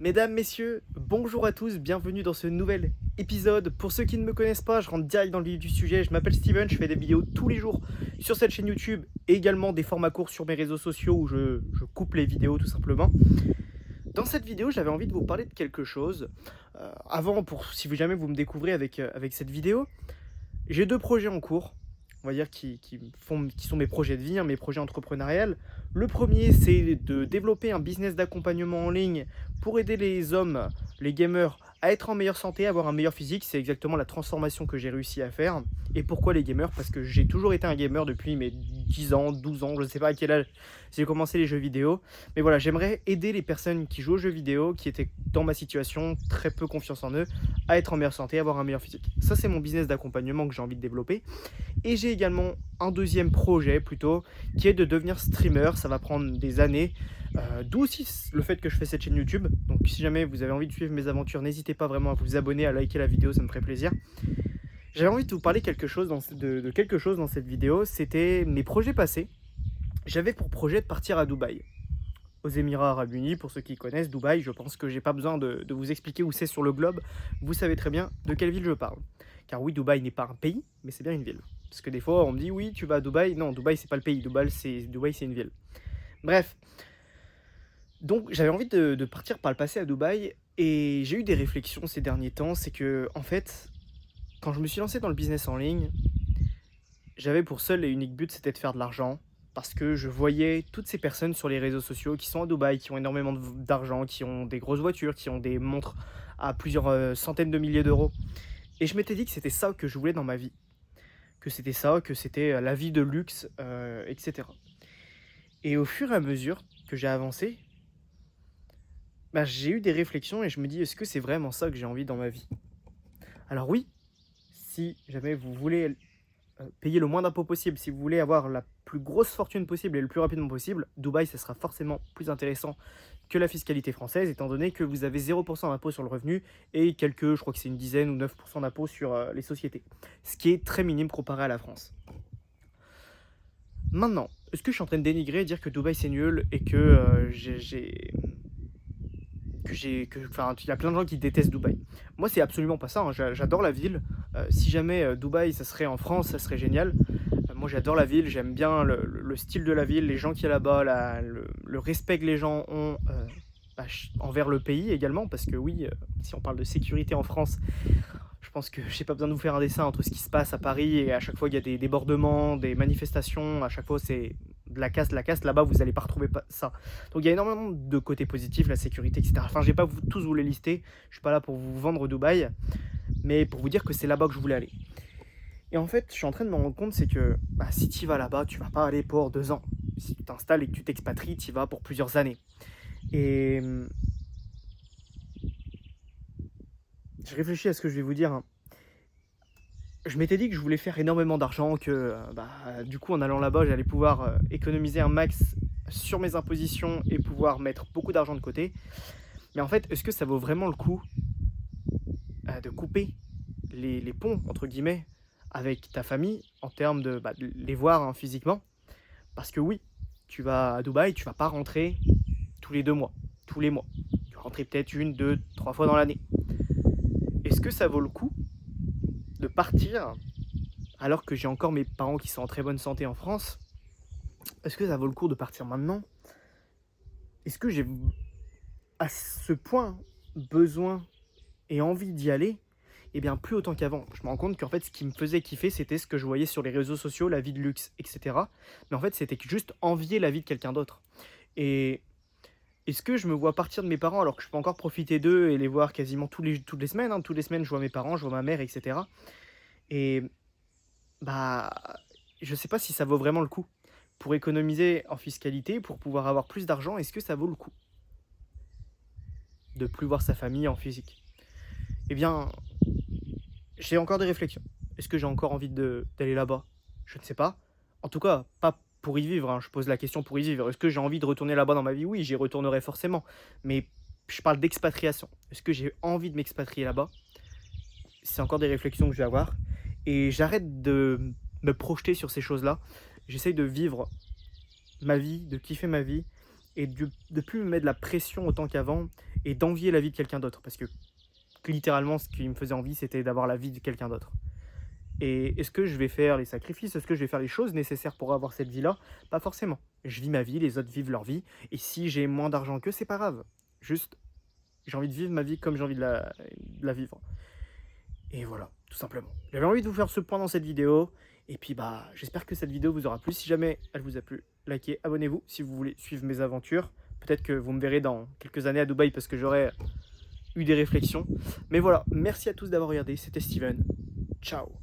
Mesdames, messieurs, bonjour à tous, bienvenue dans ce nouvel épisode. Pour ceux qui ne me connaissent pas, je rentre direct dans le vif du sujet. Je m'appelle Steven, je fais des vidéos tous les jours sur cette chaîne YouTube et également des formats courts sur mes réseaux sociaux où je coupe les vidéos tout simplement. Dans cette vidéo, j'avais envie de vous parler de quelque chose. Avant, si jamais vous me découvrez avec cette vidéo, j'ai deux projets en cours, on va dire qui sont mes projets de vie, hein, mes projets entrepreneuriales. Le premier, c'est de développer un business d'accompagnement en ligne pour aider les hommes, les gamers, à être en meilleure santé, à avoir un meilleur physique. C'est exactement la transformation que j'ai réussi à faire. Et pourquoi les gamers? Parce que j'ai toujours été un gamer depuis mes 10 ans, 12 ans, je ne sais pas à quel âge j'ai commencé les jeux vidéo. Mais voilà, j'aimerais aider les personnes qui jouent aux jeux vidéo, qui étaient dans ma situation, très peu confiance en eux, à être en meilleure santé, à avoir un meilleur physique. Ça, c'est mon business d'accompagnement que j'ai envie de développer. Et j'ai également un deuxième projet plutôt, qui est de devenir streamer. Ça va prendre des années. D'où aussi le fait que je fais cette chaîne YouTube. Donc si jamais vous avez envie de suivre mes aventures, n'hésitez pas vraiment à vous abonner, à liker la vidéo, ça me ferait plaisir. J'avais envie de vous parler de quelque chose dans cette vidéo. C'était mes projets passés. J'avais pour projet de partir à Dubaï, aux Émirats Arabes Unis. Pour ceux qui connaissent Dubaï, je pense que j'ai pas besoin de vous expliquer où c'est sur le globe. Vous savez très bien de quelle ville je parle. Car oui, Dubaï n'est pas un pays, mais c'est bien une ville. Parce que des fois, on me dit oui, tu vas à Dubaï. Non, Dubaï, c'est pas le pays. Dubaï, c'est une ville. Bref. Donc, j'avais envie de partir par le passé à Dubaï. Et j'ai eu des réflexions ces derniers temps. C'est que, en fait, quand je me suis lancé dans le business en ligne, j'avais pour seul et unique but, c'était de faire de l'argent. Parce que je voyais toutes ces personnes sur les réseaux sociaux qui sont à Dubaï, qui ont énormément d'argent, qui ont des grosses voitures, qui ont des montres à plusieurs centaines de milliers d'euros. Et je m'étais dit que c'était ça que je voulais dans ma vie. Que c'était ça, que c'était la vie de luxe, etc. Et au fur et à mesure que j'ai avancé, bah, j'ai eu des réflexions et je me dis, est-ce que c'est vraiment ça que j'ai envie dans ma vie? Alors oui, si jamais vous voulez payer le moins d'impôts possible, si vous voulez avoir la plus grosse fortune possible et le plus rapidement possible, Dubaï, ce sera forcément plus intéressant que la fiscalité française, étant donné que vous avez 0% d'impôt sur le revenu et je crois que c'est une dizaine ou 9% d'impôt sur les sociétés. Ce qui est très minime comparé à la France. Maintenant, est-ce que je suis en train de dénigrer, dire que Dubaï c'est nul et que enfin, il y a plein de gens qui détestent Dubaï? Moi, c'est absolument pas ça, hein. J'adore la ville. Si jamais Dubaï, ça serait en France, ça serait génial. Moi, j'adore la ville, j'aime bien le style de la ville, les gens qui y a là-bas, le respect que les gens ont envers le pays également. Parce que oui, si on parle de sécurité en France, je pense que j'ai pas besoin de vous faire un dessin entre ce qui se passe à Paris et à chaque fois il y a des débordements, des manifestations, à chaque fois c'est de la casse, là-bas vous n'allez pas retrouver ça. Donc il y a énormément de côtés positifs, la sécurité, etc. Enfin, je vais pas tous vous les lister, je suis pas là pour vous vendre Dubaï, mais pour vous dire que c'est là-bas que je voulais aller. Et en fait, je suis en train de me rendre compte, c'est que si tu vas là-bas, tu vas pas aller pour 2 ans. Si tu t'installes et que tu t'expatries, tu y vas pour plusieurs années. Et je réfléchis à ce que je vais vous dire, hein. Je m'étais dit que je voulais faire énormément d'argent, que du coup en allant là-bas j'allais pouvoir économiser un max sur mes impositions et pouvoir mettre beaucoup d'argent de côté. Mais en fait, est-ce que ça vaut vraiment le coup de couper les ponts, entre guillemets, avec ta famille en termes de les voir, hein, physiquement? Parce que oui, tu vas à Dubaï, tu vas pas rentrer tous les 2 mois, tous les mois. Tu vas rentrer peut-être 1, 2, 3 fois dans l'année. Est-ce que ça vaut le coup de partir alors que j'ai encore mes parents qui sont en très bonne santé en France? Est-ce que ça vaut le coup de partir maintenant? Est-ce que j'ai à ce point besoin et envie d'y aller? Eh bien, plus autant qu'avant. Je me rends compte qu'en fait, ce qui me faisait kiffer, c'était ce que je voyais sur les réseaux sociaux, la vie de luxe, etc. Mais en fait, c'était juste envier la vie de quelqu'un d'autre. Et est-ce que je me vois partir de mes parents alors que je peux encore profiter d'eux et les voir quasiment toutes les semaines, hein. Toutes les semaines, je vois mes parents, je vois ma mère, etc. Et bah, je sais pas si ça vaut vraiment le coup. Pour économiser en fiscalité, pour pouvoir avoir plus d'argent, est-ce que ça vaut le coup de plus voir sa famille en physique? Eh bien, j'ai encore des réflexions. Est-ce que j'ai encore envie d'aller là-bas? Je ne sais pas. En tout cas, pas pour y vivre, hein. Je pose la question pour y vivre. Est-ce que j'ai envie de retourner là-bas dans ma vie? Oui, j'y retournerai forcément. Mais je parle d'expatriation. Est-ce que j'ai envie de m'expatrier là-bas? C'est encore des réflexions que je vais avoir. Et j'arrête de me projeter sur ces choses-là. J'essaye de vivre ma vie, de kiffer ma vie et de plus me mettre de la pression autant qu'avant et d'envier la vie de quelqu'un d'autre. Parce que littéralement, ce qui me faisait envie, c'était d'avoir la vie de quelqu'un d'autre. Et est-ce que je vais faire les sacrifices? Est-ce que je vais faire les choses nécessaires pour avoir cette vie-là? Pas forcément. Je vis ma vie, les autres vivent leur vie. Et si j'ai moins d'argent qu'eux, c'est pas grave. Juste, j'ai envie de vivre ma vie comme j'ai envie de la vivre. Et voilà, tout simplement. J'avais envie de vous faire ce point dans cette vidéo. Et puis bah, j'espère que cette vidéo vous aura plu. Si jamais elle vous a plu, likez, abonnez-vous si vous voulez suivre mes aventures. Peut-être que vous me verrez dans quelques années à Dubaï parce que j'aurai eu des réflexions. Mais voilà, merci à tous d'avoir regardé. C'était Steven. Ciao.